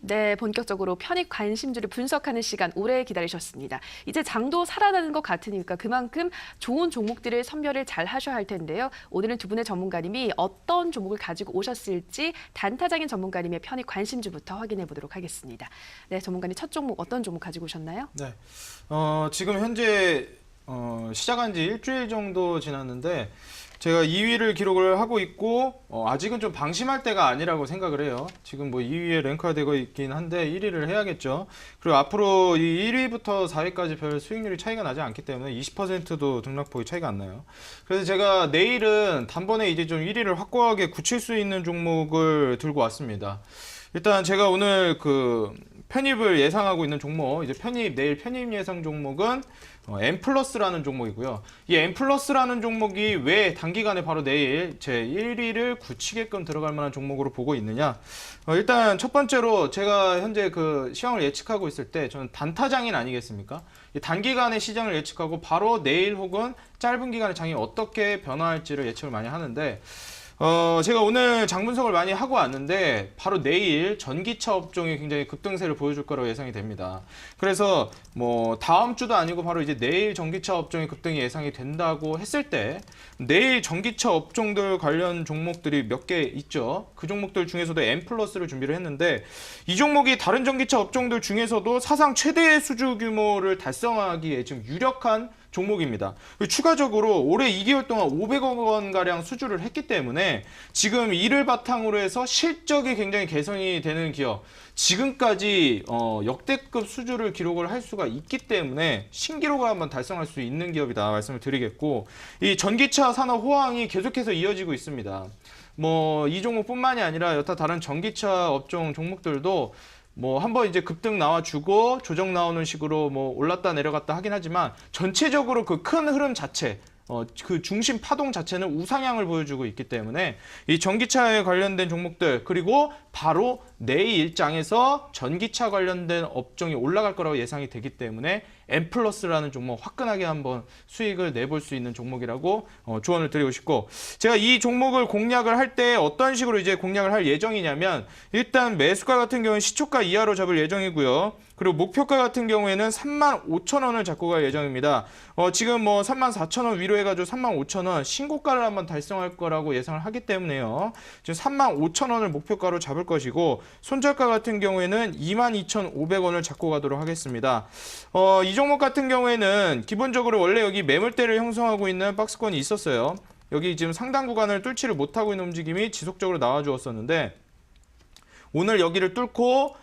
네, 본격적으로 편입 관심주를 분석하는 시간 오래 기다리셨습니다. 이제 장도 살아나는 것 같으니까 그만큼 좋은 종목들을 선별을 잘 하셔야 할 텐데요. 오늘은 두 분의 전문가님이 어떤 종목을 가지고 오셨을지 단타장인 전문가님의 편입 관심주부터 확인해 보도록 하겠습니다. 네, 전문가님 첫 종목 어떤 종목 가지고 오셨나요? 네, 지금 현재 시작한 지 일주일 정도 지났는데 제가 2위를 기록을 하고 있고 아직은 좀 방심할 때가 아니라고 생각을 해요. 지금 뭐 2위에 랭크가 되고 있긴 한데 1위를 해야겠죠. 그리고 앞으로 이 1위부터 4위까지 별 수익률이 차이가 나지 않기 때문에 20%도 등락폭이 차이가 안 나요. 그래서 제가 내일은 단번에 이제 좀 1위를 확고하게 굳힐 수 있는 종목을 들고 왔습니다. 일단 제가 오늘 그 편입을 예상하고 있는 종목, 이제 내일 편입 예상 종목은 M+라는 종목이고요. 이 M+라는 종목이 왜 단기간에 바로 내일 제 1위를 굳히게끔 들어갈 만한 종목으로 보고 있느냐? 일단 첫 번째로 제가 현재 그 시황을 예측하고 있을 때 저는 단타장인 아니겠습니까? 이 단기간의 시장을 예측하고 바로 내일 혹은 짧은 기간의 장이 어떻게 변화할지를 예측을 많이 하는데 제가 오늘 장 분석을 많이 하고 왔는데 바로 내일 전기차 업종이 굉장히 급등세를 보여줄 거라고 예상이 됩니다. 그래서 뭐 다음 주도 아니고 바로 이제 내일 전기차 업종의 급등이 예상이 된다고 했을 때 내일 전기차 업종들 관련 종목들이 몇 개 있죠. 그 종목들 중에서도 M+를 준비를 했는데 이 종목이 다른 전기차 업종들 중에서도 사상 최대의 수주 규모를 달성하기에 지금 유력한 종목입니다. 추가적으로 올해 2개월 동안 500억 원가량 수주를 했기 때문에 지금 이를 바탕으로 해서 실적이 굉장히 개선이 되는 기업, 지금까지 역대급 수주를 기록을 할 수가 있기 때문에 신기록을 한번 달성할 수 있는 기업이다 말씀을 드리겠고, 이 전기차 산업 호황이 계속해서 이어지고 있습니다. 뭐 이 종목뿐만이 아니라 여타 다른 전기차 업종 종목들도 뭐 한번 이제 급등 나와주고 조정 나오는 식으로 뭐 올랐다 내려갔다 하긴 하지만 전체적으로 그 큰 흐름 자체, 그 중심 파동 자체는 우상향을 보여주고 있기 때문에 이 전기차에 관련된 종목들, 그리고 바로 내일 장에서 전기차 관련된 업종이 올라갈 거라고 예상이 되기 때문에 M+라는 종목 화끈하게 한번 수익을 내볼 수 있는 종목이라고 조언을 드리고 싶고, 제가 이 종목을 공략을 할 때 어떤 식으로 이제 공략을 할 예정이냐면, 일단 매수가 같은 경우는 시초가 이하로 잡을 예정이고요. 그리고 목표가 같은 경우에는 35,000원을 잡고 갈 예정입니다. 지금 뭐 34,000원 위로 해가지고 35,000원 신고가를 한번 달성할 거라고 예상을 하기 때문에요. 지금 35,000원을 목표가로 잡을 것이고, 손절가 같은 경우에는 22,500원을 잡고 가도록 하겠습니다. 이 종목 같은 경우에는 기본적으로 원래 여기 매물대를 형성하고 있는 박스권이 있었어요. 여기 지금 상단 구간을 뚫지를 못하고 있는 움직임이 지속적으로 나와주었었는데, 오늘 여기를 뚫고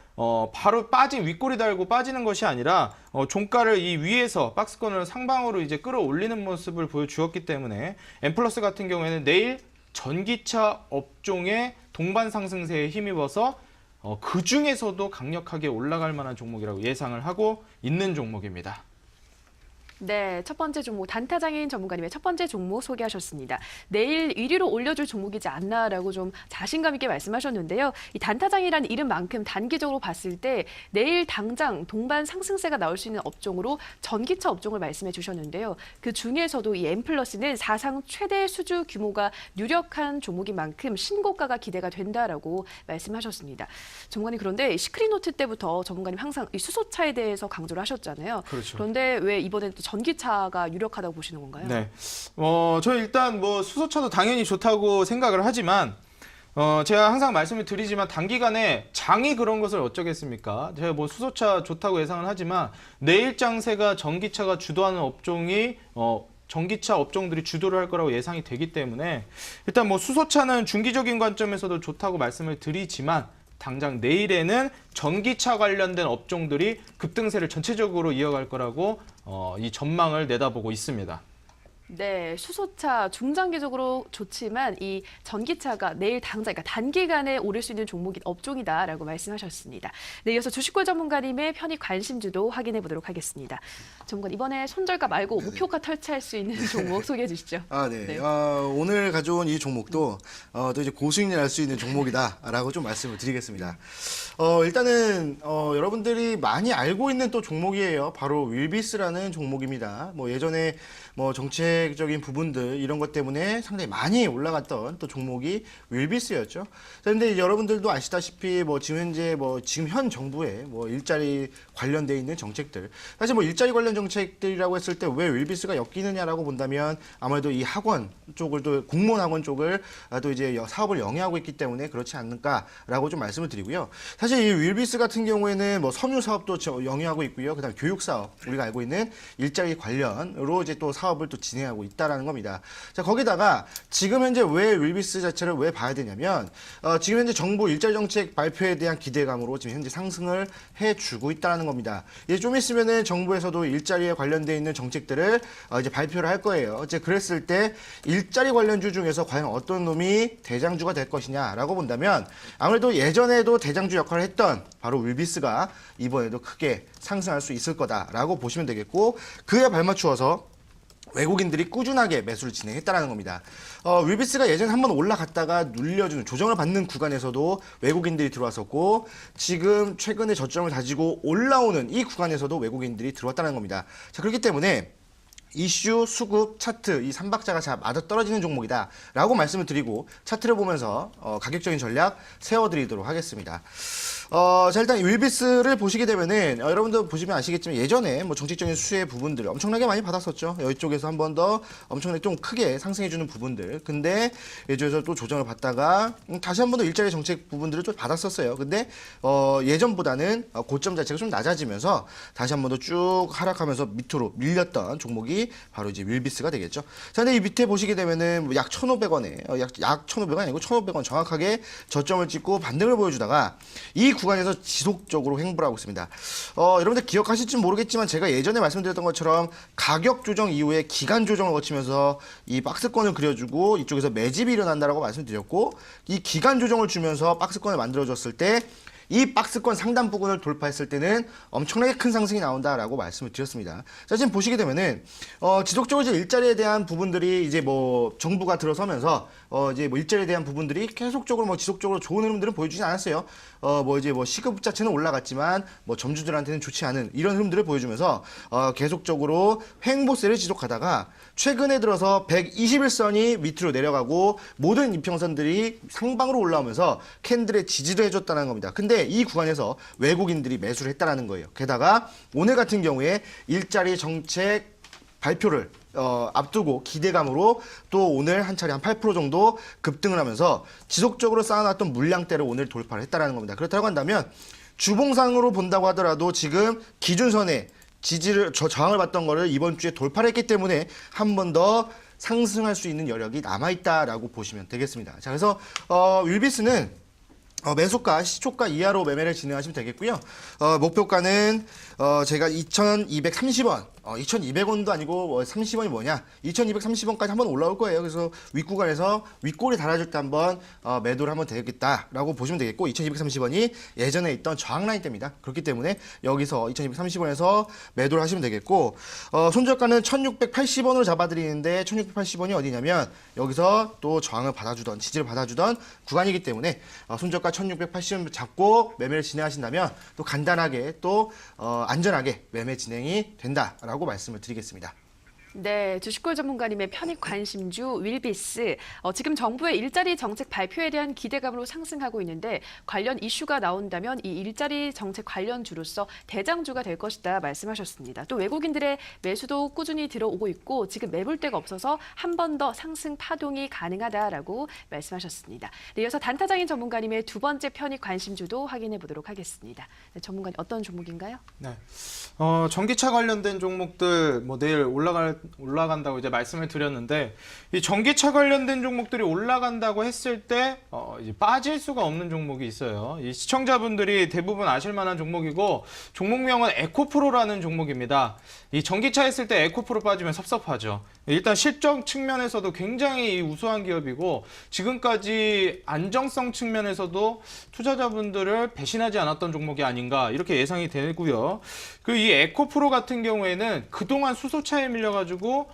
바로 윗꼬리 달고 빠지는 것이 아니라 종가를 이 위에서 박스권을 상방으로 이제 끌어올리는 모습을 보여주었기 때문에 M+ 같은 경우에는 내일 전기차 업종의 동반 상승세에 힘입어서 그 중에서도 강력하게 올라갈 만한 종목이라고 예상을 하고 있는 종목입니다. 네, 첫 번째 종목 단타장인 전문가님의 첫 번째 종목 소개하셨습니다. 내일 1위로 올려줄 종목이지 않나라고 좀 자신감 있게 말씀하셨는데요. 이 단타장이라는 이름만큼 단기적으로 봤을 때 내일 당장 동반 상승세가 나올 수 있는 업종으로 전기차 업종을 말씀해 주셨는데요. 그 중에서도 이 M+는 사상 최대 수주 규모가 유력한 종목인 만큼 신고가가 기대가 된다라고 말씀하셨습니다. 전문가님, 그런데 시크릿노트 때부터 전문가님 항상 이 수소차에 대해서 강조를 하셨잖아요. 그렇죠. 그런데 왜 이번에는 또 전기차가 유력하다고 보시는 건가요? 네. 저 일단 뭐 수소차도 당연히 좋다고 생각을 하지만, 제가 항상 말씀을 드리지만 단기간에 장이 그런 것을 어쩌겠습니까? 제가 뭐 수소차 좋다고 예상은 하지만 내일 장세가 전기차가 주도하는 업종이 전기차 업종들이 주도를 할 거라고 예상이 되기 때문에 일단 뭐 수소차는 중기적인 관점에서도 좋다고 말씀을 드리지만, 당장 내일에는 전기차 관련된 업종들이 급등세를 전체적으로 이어갈 거라고 이 전망을 내다보고 있습니다. 네, 수소차 중장기적으로 좋지만 이 전기차가 내일 당장, 그러니까 단기간에 오를 수 있는 업종이다라고 말씀하셨습니다. 네, 이어서 주식골 전문가님의 편입 관심주도 확인해 보도록 하겠습니다. 전문가, 이번에 손절가 말고 목표가 설치할 수 있는 종목 소개해 주시죠. 네. 네. 오늘 가져온 이 종목도 또 이제 고수익 낼 수 있는 종목이다라고 좀 말씀을 드리겠습니다. 일단은 여러분들이 많이 알고 있는 또 종목이에요. 바로 윌비스라는 종목입니다. 뭐 예전에 뭐 정책 정책적인 부분들 이런 것 때문에 상당히 많이 올라갔던 또 종목이 윌비스였죠. 그런데 여러분들도 아시다시피 뭐 지금 현재 뭐 지금 현 정부의 뭐 일자리 관련돼 있는 정책들, 사실 뭐 일자리 관련 정책들이라고 했을 때 왜 윌비스가 엮이느냐라고 본다면 아무래도 이 학원 쪽을 또 공무원 학원 쪽을 또 이제 사업을 영위하고 있기 때문에 그렇지 않을까라고 좀 말씀을 드리고요. 사실 이 윌비스 같은 경우에는 뭐 섬유 사업도 영위하고 있고요. 그다음 교육 사업, 우리가 알고 있는 일자리 관련으로 이제 또 사업을 또 진행하고 있다라는 겁니다. 자, 거기다가 지금 현재 왜 윌비스 자체를 왜 봐야 되냐면 지금 현재 정부 일자리 정책 발표에 대한 기대감으로 지금 현재 상승을 해주고 있다는 겁니다. 이제 좀 있으면은 정부에서도 일자리에 관련돼 있는 정책들을 이제 발표를 할 거예요. 이제 그랬을 때 일자리 관련주 중에서 과연 어떤 놈이 대장주가 될 것이냐라고 본다면 아무래도 예전에도 대장주 역할을 했던 바로 윌비스가 이번에도 크게 상승할 수 있을 거다라고 보시면 되겠고, 그에 발맞추어서 외국인들이 꾸준하게 매수를 진행했다는 겁니다. 윌비스가 예전에 한번 올라갔다가 눌려주는 조정을 받는 구간에서도 외국인들이 들어왔었고, 지금 최근에 저점을 다지고 올라오는 이 구간에서도 외국인들이 들어왔다는 겁니다. 자, 그렇기 때문에 이슈, 수급, 차트 이 3박자가 잘 맞아떨어지는 종목이다 라고 말씀을 드리고 차트를 보면서 가격적인 전략 세워드리도록 하겠습니다. 자, 일단 윌비스를 보시게 되면은 여러분들 보시면 아시겠지만 예전에 뭐 정책적인 수혜 부분들 엄청나게 많이 받았었죠. 이쪽에서 한 번 더 엄청나게 좀 크게 상승해주는 부분들. 근데 이쪽에서 또 조정을 받다가 다시 한 번 더 일자리 정책 부분들을 좀 받았었어요. 근데 예전보다는 고점 자체가 좀 낮아지면서 다시 한 번 더 쭉 하락하면서 밑으로 밀렸던 종목이 바로 이제 윌비스가 되겠죠. 자, 근데 이 밑에 보시게 되면은 약 1,500원에 약 1,500원 아니고 1,500원 정확하게 저점을 찍고 반등을 보여주다가 이 구간에서 지속적으로 횡보를 하고 있습니다. 여러분들 기억하실지 모르겠지만 제가 예전에 말씀드렸던 것처럼 가격 조정 이후에 기간 조정을 거치면서 이 박스권을 그려주고 이쪽에서 매집이 일어난다라고 말씀드렸고, 이 기간 조정을 주면서 박스권을 만들어줬을 때 이 박스권 상단 부분을 돌파했을 때는 엄청나게 큰 상승이 나온다라고 말씀을 드렸습니다. 자, 지금 보시게 되면은 지속적으로 이제 일자리에 대한 부분들이 이제 뭐 정부가 들어서면서 이제 뭐 일자리에 대한 부분들이 계속적으로 뭐 지속적으로 좋은 흐름들은 보여주지 않았어요. 뭐 이제 뭐 시급 자체는 올라갔지만 뭐 점주들한테는 좋지 않은 이런 흐름들을 보여주면서 계속적으로 횡보세를 지속하다가 최근에 들어서 121선이 밑으로 내려가고 모든 이평선들이 상방으로 올라오면서 캔들의 지지를 해줬다는 겁니다. 근데 이 구간에서 외국인들이 매수를 했다는 거예요. 게다가 오늘 같은 경우에 일자리 정책 발표를 앞두고 기대감으로 또 오늘 한 차례 한 8% 정도 급등을 하면서 지속적으로 쌓아놨던 물량대를 오늘 돌파를 했다는 겁니다. 그렇다고 한다면 주봉상으로 본다고 하더라도 지금 기준선에 저항을 받던 거를 이번 주에 돌파를 했기 때문에 한 번 더 상승할 수 있는 여력이 남아있다라고 보시면 되겠습니다. 자, 그래서 윌비스는 매수가 시초가 이하로 매매를 진행하시면 되겠고요. 목표가는 제가 2,230원, 2,200원도 아니고 30원이 뭐냐? 2,230원까지 한번 올라올 거예요. 그래서 윗구간에서 윗골이 달아줄 때 한번 매도를 하면 되겠다라고 보시면 되겠고, 2,230원이 예전에 있던 저항 라인대입니다. 그렇기 때문에 여기서 2,230원에서 매도를 하시면 되겠고, 손절가는 1,680원으로 잡아드리는데 1,680원이 어디냐면 여기서 또 저항을 받아주던 지지를 받아주던 구간이기 때문에 손절가 1,680원 잡고 매매를 진행하신다면 또 간단하게 또 안전하게 매매 진행이 된다라고 말씀을 드리겠습니다. 네, 주식골 전문가님의 편입 관심주 윌비스. 지금 정부의 일자리 정책 발표에 대한 기대감으로 상승하고 있는데 관련 이슈가 나온다면 이 일자리 정책 관련주로서 대장주가 될 것이다 말씀하셨습니다. 또 외국인들의 매수도 꾸준히 들어오고 있고 지금 매물대가 없어서 한 번 더 상승 파동이 가능하다라고 말씀하셨습니다. 네, 이어서 단타장인 전문가님의 두 번째 편입 관심주도 확인해 보도록 하겠습니다. 네, 전문가님 어떤 종목인가요? 네. 전기차 관련된 종목들 뭐 내일 올라간다고 이제 말씀을 드렸는데, 이 전기차 관련된 종목들이 올라간다고 했을 때 이제 빠질 수가 없는 종목이 있어요. 이 시청자분들이 대부분 아실 만한 종목이고, 종목명은 에코프로라는 종목입니다. 이 전기차 했을 때 에코프로 빠지면 섭섭하죠. 일단 실적 측면에서도 굉장히 우수한 기업이고 지금까지 안정성 측면에서도 투자자분들을 배신하지 않았던 종목이 아닌가 이렇게 예상이 되고요. 그 이 에코프로 같은 경우에는 그동안 수소차에 밀려가지고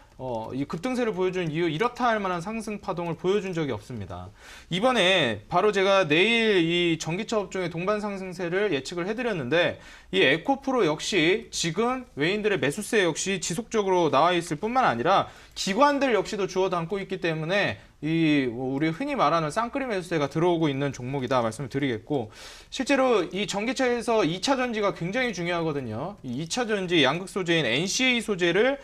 이 급등세를 보여준 이유 이렇다 할 만한 상승 파동을 보여준 적이 없습니다. 이번에 바로 제가 내일 이 전기차 업종의 동반 상승세를 예측을 해드렸는데 이 에코프로 역시 지금 외인들의 매수세 역시 지속적으로 나와 있을 뿐만 아니라 기관들 역시도 주워 담고 있기 때문에 우리 흔히 말하는 쌍끌이 매수세가 들어오고 있는 종목이다 말씀을 드리겠고, 실제로 이 전기차에서 2차 전지가 굉장히 중요하거든요. 이 2차 전지 양극 소재인 NCA 소재를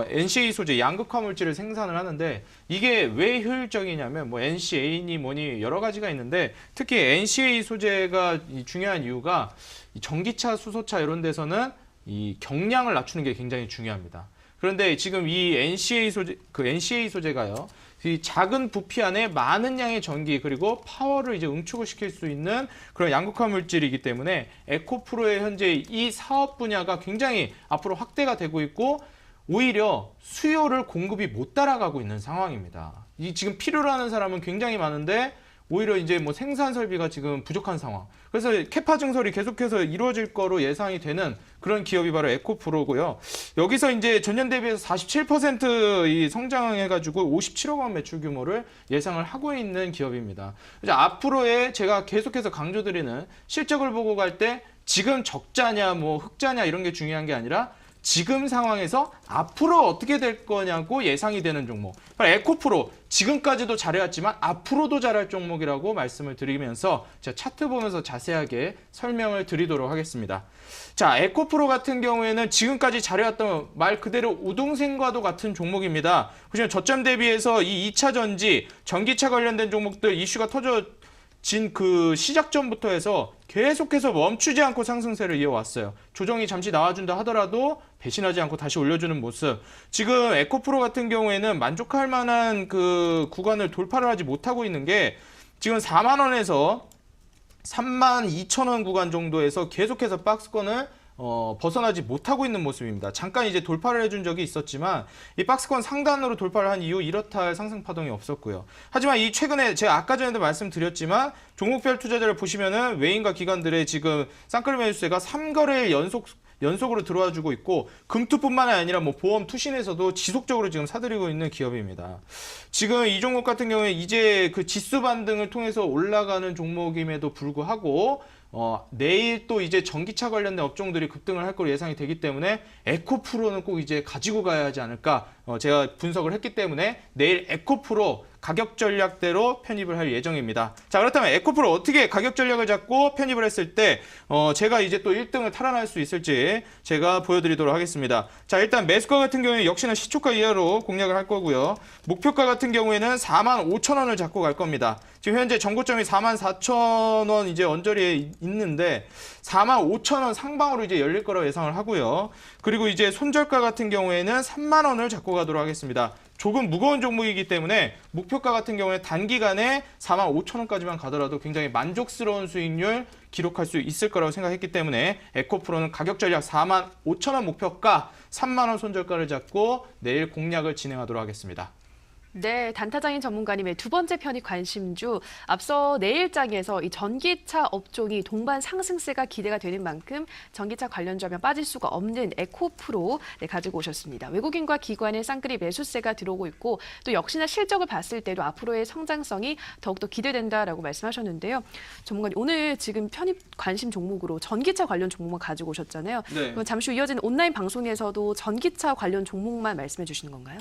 NCA 소재 양극화 물질을 생산을 하는데 이게 왜 효율적이냐면 뭐 NCA니 뭐니 여러 가지가 있는데 특히 NCA 소재가 중요한 이유가 이 전기차, 수소차 이런 데서는 이 경량을 낮추는 게 굉장히 중요합니다. 그런데 지금 이 NCA 소재가요. 이 작은 부피 안에 많은 양의 전기 그리고 파워를 이제 응축을 시킬 수 있는 그런 양극화 물질이기 때문에 에코프로의 현재 이 사업 분야가 굉장히 앞으로 확대가 되고 있고 오히려 수요를 공급이 못 따라가고 있는 상황입니다. 이 지금 필요로 하는 사람은 굉장히 많은데 오히려 이제 뭐 생산 설비가 지금 부족한 상황. 그래서 캐파 증설이 계속해서 이루어질 거로 예상이 되는 그런 기업이 바로 에코프로고요. 여기서 이제 전년 대비해서 47% 성장해가지고 57억 원 매출 규모를 예상을 하고 있는 기업입니다. 이제 앞으로의 제가 계속해서 강조드리는 실적을 보고 갈 때 지금 적자냐 뭐 흑자냐 이런 게 중요한 게 아니라 지금 상황에서 앞으로 어떻게 될 거냐고 예상이 되는 종목. 에코프로 지금까지도 잘해왔지만 앞으로도 잘할 종목이라고 말씀을 드리면서 제가 차트 보면서 자세하게 설명을 드리도록 하겠습니다. 자, 에코프로 같은 경우에는 지금까지 잘해왔던 말 그대로 우등생과도 같은 종목입니다. 보시면 저점 대비해서 이 2차 전지, 전기차 관련된 종목들 이슈가 터져진 그 시작점부터 해서 계속해서 멈추지 않고 상승세를 이어왔어요. 조정이 잠시 나와준다 하더라도 배신하지 않고 다시 올려주는 모습. 지금 에코프로 같은 경우에는 만족할 만한 그 구간을 돌파를 하지 못하고 있는 게 지금 4만 원에서 3만 2천 원 구간 정도에서 계속해서 박스권을 벗어나지 못하고 있는 모습입니다. 잠깐 이제 돌파를 해준 적이 있었지만 이 박스권 상단으로 돌파를 한 이후 이렇다 할 상승 파동이 없었고요. 하지만 이 최근에 제가 아까 전에도 말씀드렸지만 종목별 투자자를 보시면은 외인과 기관들의 지금 쌍끌이 매수세가 3거래일 연속으로 들어와주고 있고 금투뿐만 아니라 뭐 보험 투신에서도 지속적으로 지금 사들이고 있는 기업입니다. 지금 이 종목 같은 경우에 이제 그 지수 반등을 통해서 올라가는 종목임에도 불구하고 내일 또 이제 전기차 관련된 업종들이 급등을 할 거로 예상이 되기 때문에 에코프로는 꼭 이제 가지고 가야 하지 않을까 제가 분석을 했기 때문에 내일 에코프로 가격 전략대로 편입을 할 예정입니다. 자, 그렇다면 에코프로 어떻게 가격 전략을 잡고 편입을 했을 때 제가 이제 또 1등을 탈환할 수 있을지 제가 보여드리도록 하겠습니다. 자, 일단 매수가 같은 경우에 역시나 시초가 이하로 공략을 할 거고요. 목표가 같은 경우에는 4만 5천 원을 잡고 갈 겁니다. 지금 현재 전고점이 4만 4천 원 이제 언저리에 있는데 4만 5천 원 상방으로 이제 열릴 거라고 예상을 하고요. 그리고 이제 손절가 같은 경우에는 3만 원을 잡고 가도록 하겠습니다. 조금 무거운 종목이기 때문에 목표가 같은 경우에 단기간에 4만 5천 원까지만 가더라도 굉장히 만족스러운 수익률 기록할 수 있을 거라고 생각했기 때문에 에코프로는 가격 전략 4만 5천 원 목표가 3만 원 손절가를 잡고 내일 공략을 진행하도록 하겠습니다. 네, 단타장인 전문가님의 두 번째 편입 관심주. 앞서 내일장에서 이 전기차 업종이 동반 상승세가 기대가 되는 만큼 전기차 관련주하면 빠질 수가 없는 에코프로 가지고 오셨습니다. 외국인과 기관의 쌍끌이 매수세가 들어오고 있고 또 역시나 실적을 봤을 때도 앞으로의 성장성이 더욱더 기대된다라고 말씀하셨는데요. 전문가님, 오늘 지금 편입 관심 종목으로 전기차 관련 종목만 가지고 오셨잖아요. 네. 그럼 잠시 후 이어지는 온라인 방송에서도 전기차 관련 종목만 말씀해 주시는 건가요?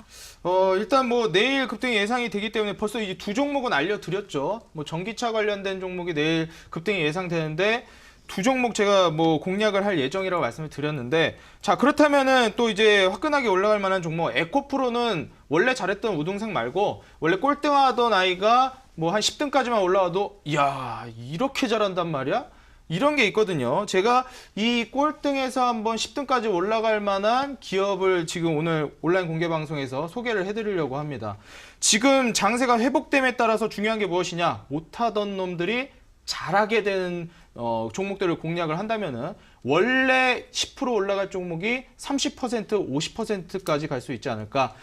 일단 뭐 내일 급등이 예상이 되기 때문에 벌써 이제 두 종목은 알려드렸죠. 뭐 전기차 관련된 종목이 내일 급등이 예상되는데 두 종목 제가 뭐 공략을 할 예정이라고 말씀을 드렸는데, 자, 그렇다면은 또 이제 화끈하게 올라갈 만한 종목 에코프로는 원래 잘했던 우등생 말고 원래 꼴등하던 아이가 뭐 한 10등까지만 올라와도 이야 이렇게 잘한단 말이야? 이런 게 있거든요. 제가 이 꼴등에서 한번 10등까지 올라갈 만한 기업을 지금 오늘 온라인 공개 방송에서 소개를 해드리려고 합니다. 지금 장세가 회복됨에 따라서 중요한 게 무엇이냐? 못하던 놈들이 잘하게 되는 종목들을 공략을 한다면은 원래 10% 올라갈 종목이 30%, 50%까지 갈 수 있지 않을까.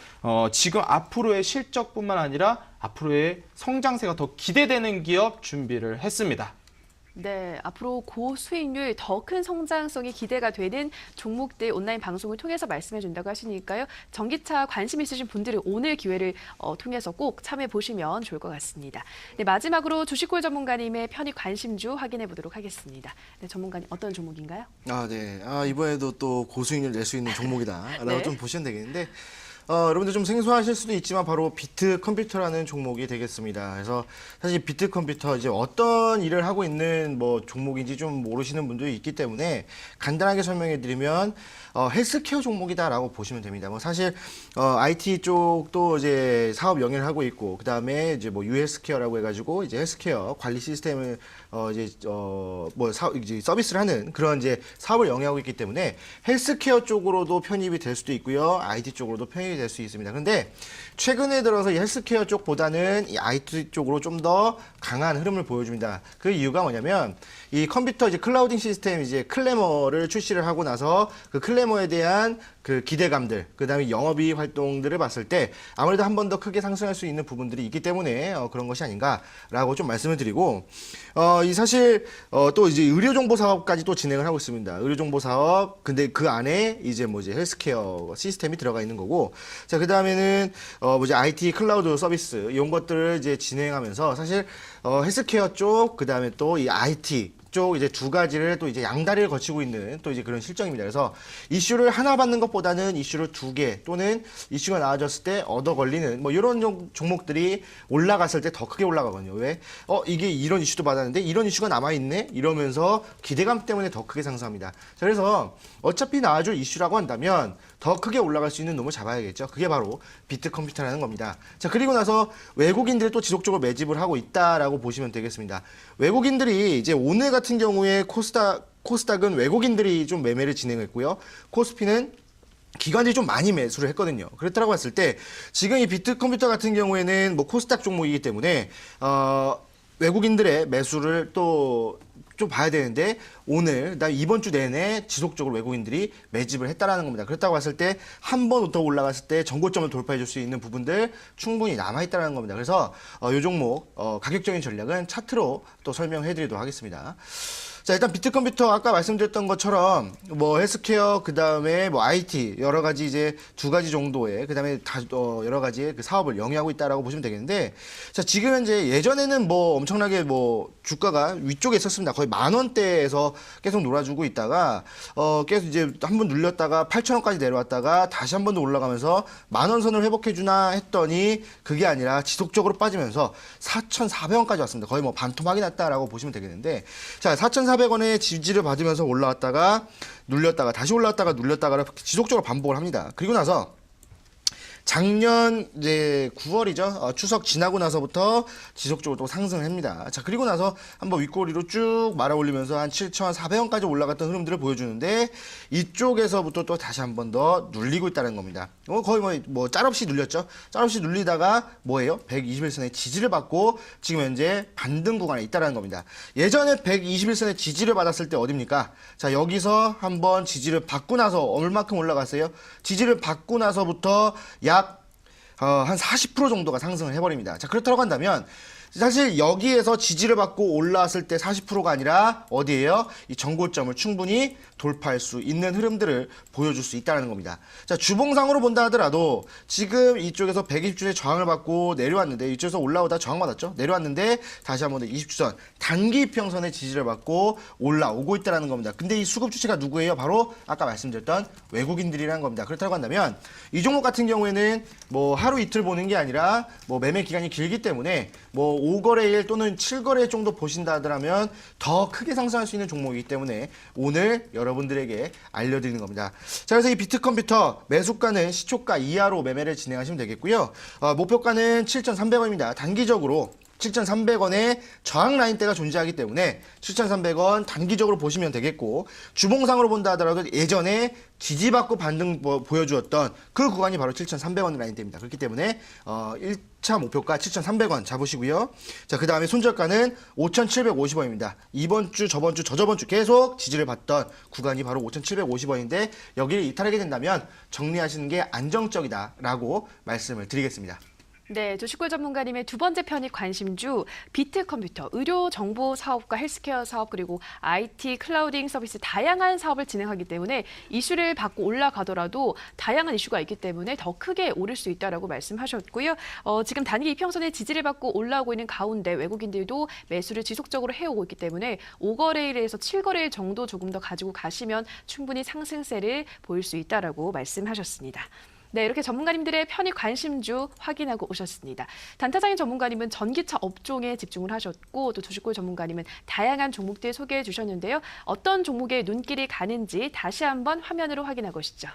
지금 앞으로의 실적뿐만 아니라 앞으로의 성장세가 더 기대되는 기업 준비를 했습니다. 네, 앞으로 고수익률, 더 큰 성장성이 기대가 되는 종목들 온라인 방송을 통해서 말씀해 준다고 하시니까요. 전기차 관심 있으신 분들은 오늘 기회를 통해서 꼭 참여해 보시면 좋을 것 같습니다. 네, 마지막으로 주식골 전문가님의 편입 관심주 확인해 보도록 하겠습니다. 네, 전문가님 어떤 종목인가요? 네. 이번에도 또 고수익률 낼 수 있는 종목이다라고 네. 좀 보시면 되겠는데, 여러분들 좀 생소하실 수도 있지만 바로 비트 컴퓨터라는 종목이 되겠습니다. 그래서 사실 비트 컴퓨터 이제 어떤 일을 하고 있는 뭐 종목인지 좀 모르시는 분들이 있기 때문에 간단하게 설명해 드리면 헬스케어 종목이다라고 보시면 됩니다. 뭐 사실 IT 쪽도 이제 사업 영위를 하고 있고 그다음에 이제 뭐 유헬스케어라고 해가지고 이제 헬스케어 관리 시스템을 이제 서비스를 하는 그런 이제 사업을 영위하고 있기 때문에 헬스케어 쪽으로도 편입이 될 수도 있고요. IT 쪽으로도 편입이 될 수 있습니다. 그런데 최근에 들어서 이 헬스케어 쪽보다는 이 IT 쪽으로 좀 더 강한 흐름을 보여줍니다. 그 이유가 뭐냐면 이 컴퓨터 이제 클라우딩 시스템 이제 클래머를 출시를 하고 나서 그 클래머에 대한 그 기대감들, 그다음에 영업이익 활동들을 봤을 때 아무래도 한 번 더 크게 상승할 수 있는 부분들이 있기 때문에 그런 것이 아닌가라고 좀 말씀을 드리고 이 사실 또 이제 의료 정보 사업까지 또 진행을 하고 있습니다. 의료 정보 사업 근데 그 안에 이제 뭐 이제 헬스케어 시스템이 들어가 있는 거고 자 그다음에는 IT 클라우드 서비스 이런 것들을 이제 진행하면서 사실 헬스케어 쪽 그다음에 또 이 IT 쪽 이제 두 가지를 또 이제 양다리를 거치고 있는 또 이제 그런 실정입니다. 그래서 이슈를 하나 받는 것보다는 이슈를 두 개 또는 이슈가 나와졌을 때 얻어 걸리는 뭐 이런 종목들이 올라갔을 때 더 크게 올라가거든요. 왜? 이게 이런 이슈도 받았는데 이런 이슈가 남아 있네 이러면서 기대감 때문에 더 크게 상승합니다. 자, 그래서 어차피 나와줄 이슈라고 한다면 더 크게 올라갈 수 있는 놈을 잡아야겠죠. 그게 바로 비트 컴퓨터라는 겁니다. 자, 그리고 나서 외국인들이 또 지속적으로 매집을 하고 있다라고 보시면 되겠습니다. 외국인들이 이제 오늘 같은 경우에 코스닥은 외국인들이 좀 매매를 진행했고요. 코스피는 기관들이 좀 많이 매수를 했거든요. 그렇다고 했을 때 지금 이 비트 컴퓨터 같은 경우에는 뭐 코스닥 종목이기 때문에 외국인들의 매수를 또 좀 봐야 되는데 오늘 그다음 이번 주 내내 지속적으로 외국인들이 매집을 했다라는 겁니다. 그렇다고 했을 때 한 번 더 올라갔을 때 전고점을 돌파해 줄 수 있는 부분들 충분히 남아 있다라는 겁니다. 그래서 이 종목 가격적인 전략은 차트로 또 설명해 드리도록 하겠습니다. 자, 일단 비트 컴퓨터 아까 말씀드렸던 것처럼 뭐 헬스케어 그다음에 뭐 IT 여러 가지 이제 두 가지 정도의 그다음에 여러 가지의 그 사업을 영위하고 있다라고 보시면 되겠는데 자, 지금 현재 예전에는 뭐 엄청나게 뭐 주가가 위쪽에 있었습니다. 거의 10,000원대에서 계속 놀아주고 있다가 계속 이제 한번 눌렸다가 8,000원까지 내려왔다가 다시 한 번 더 올라가면서 10,000원 선을 회복해 주나 했더니 그게 아니라 지속적으로 빠지면서 4,400원까지 왔습니다. 거의 뭐 반토막이 났다라고 보시면 되겠는데 자, 4,400원의 지지를 받으면서 올라왔다가 눌렸다가 다시 올라왔다가 눌렸다가 지속적으로 반복을 합니다. 그리고 나서 작년 이제 9월이죠. 추석 지나고 나서부터 지속적으로 또 상승을 합니다. 자, 그리고 나서 한번 윗꼬리로 쭉 말아 올리면서 한 7,400원까지 올라갔던 흐름들을 보여주는데 이쪽에서부터 또 다시 한 번 더 눌리고 있다는 겁니다. 거의 뭐 짤없이 눌렸죠. 짤없이 눌리다가 뭐예요? 121선의 지지를 받고 지금 현재 반등 구간에 있다는 겁니다. 예전에 121선의 지지를 받았을 때 어딥니까? 자, 여기서 한번 지지를 받고 나서 얼마큼 올라갔어요? 지지를 받고 나서부터 약 한 40% 정도가 상승을 해버립니다. 자, 그렇다고 한다면 사실 여기에서 지지를 받고 올라왔을 때 40%가 아니라 어디예요? 이 전고점을 충분히 돌파할 수 있는 흐름들을 보여줄 수 있다는 겁니다. 자, 주봉상으로 본다 하더라도 지금 이쪽에서 120주의 저항을 받고 내려왔는데 이쪽에서 올라오다 저항받았죠? 내려왔는데 다시 한번 20주선 단기 이평선의 지지를 받고 올라오고 있다는 겁니다. 근데 이 수급 주체가 누구예요? 바로 아까 말씀드렸던 외국인들이라는 겁니다. 그렇다고 한다면 이 종목 같은 경우에는 뭐 하루 이틀 보는 게 아니라 뭐 매매 기간이 길기 때문에 뭐 5거래일 또는 7거래일 정도 보신다 하더라면 더 크게 상승할 수 있는 종목이기 때문에 오늘 여러분들에게 알려드리는 겁니다. 자, 그래서 이 비트컴퓨터 매수가는 시초가 이하로 매매를 진행하시면 되겠고요. 목표가는 7,300원입니다. 단기적으로 7,300원의 저항 라인대가 존재하기 때문에 7,300원 단기적으로 보시면 되겠고 주봉상으로 본다 하더라도 예전에 지지받고 반등 보여주었던 그 구간이 바로 7,300원 라인대입니다. 그렇기 때문에 1차 목표가 7,300원 잡으시고요. 자, 그 다음에 손절가는 5,750원입니다. 이번 주, 저번 주, 저저번 주 계속 지지를 받던 구간이 바로 5,750원인데 여기를 이탈하게 된다면 정리하시는 게 안정적이다라고 말씀을 드리겠습니다. 네, 조식골 전문가님의 두 번째 편입 관심주 비트컴퓨터, 의료 정보 사업과 헬스케어 사업 그리고 IT 클라우딩 서비스 다양한 사업을 진행하기 때문에 이슈를 받고 올라가더라도 다양한 이슈가 있기 때문에 더 크게 오를 수 있다라고 말씀하셨고요. 지금 단기 이평선의 지지를 받고 올라오고 있는 가운데 외국인들도 매수를 지속적으로 해오고 있기 때문에 5거래일에서 7거래일 정도 조금 더 가지고 가시면 충분히 상승세를 보일 수 있다라고 말씀하셨습니다. 네, 이렇게 전문가님들의 편입 관심주 확인하고 오셨습니다. 단타장인 전문가님은 전기차 업종에 집중을 하셨고 또 조식골 전문가님은 다양한 종목들 소개해 주셨는데요. 어떤 종목에 눈길이 가는지 다시 한번 화면으로 확인하고 오시죠.